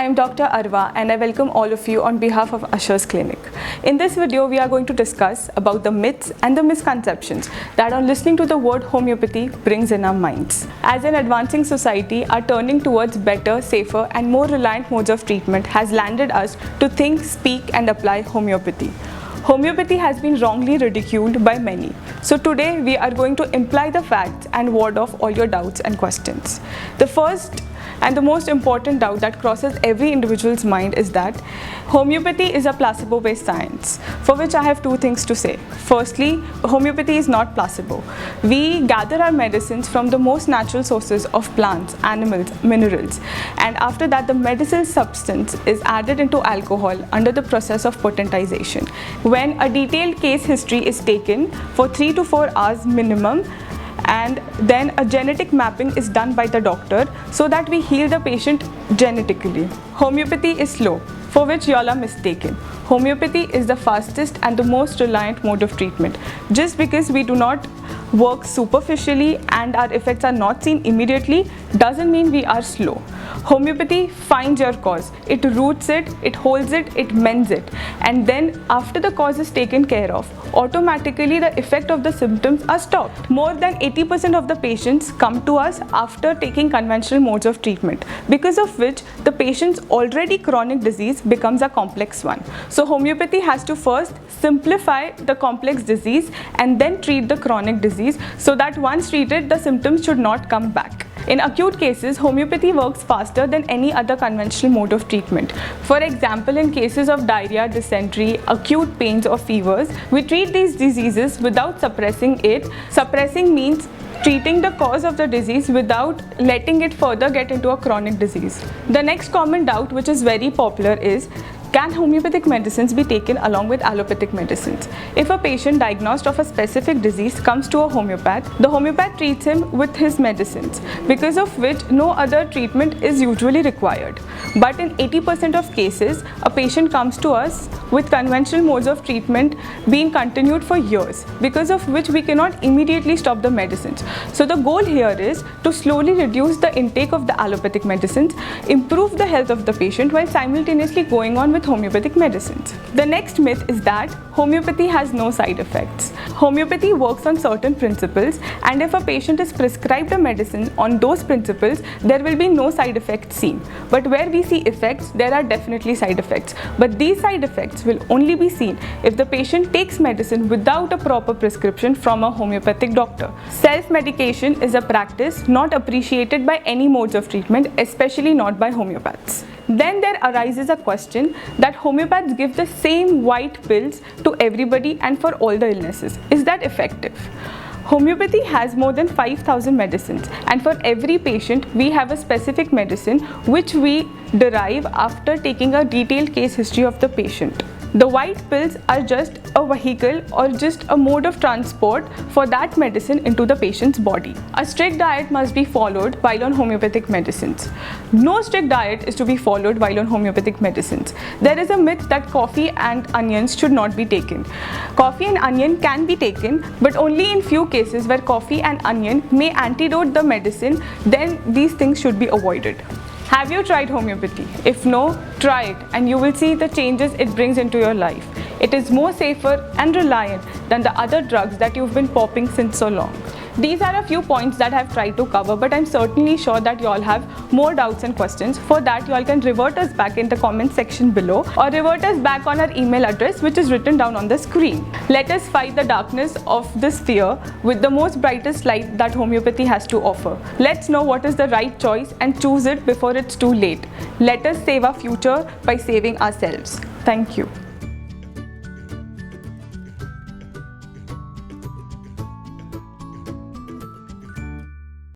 I am Dr. Arwa and I welcome all of you on behalf of Asher's Clinic. In this video, we are going to discuss about the myths and the misconceptions that on listening to the word homeopathy brings in our minds. As an advancing society, our turning towards better, safer and more reliant modes of treatment has landed us to think, speak and apply homeopathy. Homeopathy has been wrongly ridiculed by many. So today we are going to imply the facts and ward off all your doubts and questions. The first and the most important doubt that crosses every individual's mind is that homeopathy is a placebo-based science, for which I have two things to say. Firstly, homeopathy is not placebo. We gather our medicines from the most natural sources of plants, animals, minerals, and after that the medicinal substance is added into alcohol under the process of potentization. When a detailed case history is taken for 3 to 4 hours minimum, and then a genetic mapping is done by the doctor so that we heal the patient genetically. Homeopathy is slow, for which y'all are mistaken. Homeopathy is the fastest and the most reliant mode of treatment. Just because we do not work superficially and our effects are not seen immediately doesn't mean we are slow. Homeopathy finds your cause, it roots it, it holds it, it mends it, and then after the cause is taken care of, automatically the effect of the symptoms are stopped. More than 80% of the patients come to us after taking conventional modes of treatment, because of which the patient's already chronic disease becomes a complex one. So homeopathy has to first simplify the complex disease and then treat the chronic disease so that once treated, the symptoms should not come back. In acute cases, homeopathy works faster than any other conventional mode of treatment. For example, in cases of diarrhea, dysentery, acute pains or fevers, we treat these diseases without suppressing it. Suppressing means treating the cause of the disease without letting it further get into a chronic disease. The next common doubt, which is very popular, is can homeopathic medicines be taken along with allopathic medicines? If a patient diagnosed of a specific disease comes to a homeopath, the homeopath treats him with his medicines, because of which no other treatment is usually required. But in 80% of cases, a patient comes to us with conventional modes of treatment being continued for years, because of which we cannot immediately stop the medicines. So the goal here is to slowly reduce the intake of the allopathic medicines, improve the health of the patient while simultaneously going on with homeopathic medicines. The next myth is that homeopathy has no side effects. Homeopathy works on certain principles, and if a patient is prescribed a medicine on those principles, there will be no side effects seen. But where we see effects, there are definitely side effects. But these side effects will only be seen if the patient takes medicine without a proper prescription from a homeopathic doctor. Self-medication is a practice not appreciated by any modes of treatment, especially not by homeopaths. Then there arises a question that homeopaths give the same white pills to everybody and for all the illnesses. Is that effective? Homeopathy has more than 5,000 medicines, and for every patient we have a specific medicine which we derive after taking a detailed case history of the patient. The white pills are just a vehicle or just a mode of transport for that medicine into the patient's body. A strict diet must be followed while on homeopathic medicines. No strict diet is to be followed while on homeopathic medicines. There is a myth that coffee and onions should not be taken. Coffee and onion can be taken, but only in few cases where coffee and onion may antidote the medicine, then these things should be avoided. Have you tried homeopathy? If no, try it and you will see the changes it brings into your life. It is more safer and reliant than the other drugs that you've been popping since so long. These are a few points that I've tried to cover, but I'm certainly sure that you all have more doubts and questions. For that, you all can revert us back in the comment section below or revert us back on our email address, which is written down on the screen. Let us fight the darkness of this fear with the most brightest light that homeopathy has to offer. Let's know what is the right choice and choose it before it's too late. Let us save our future by saving ourselves. Thank you.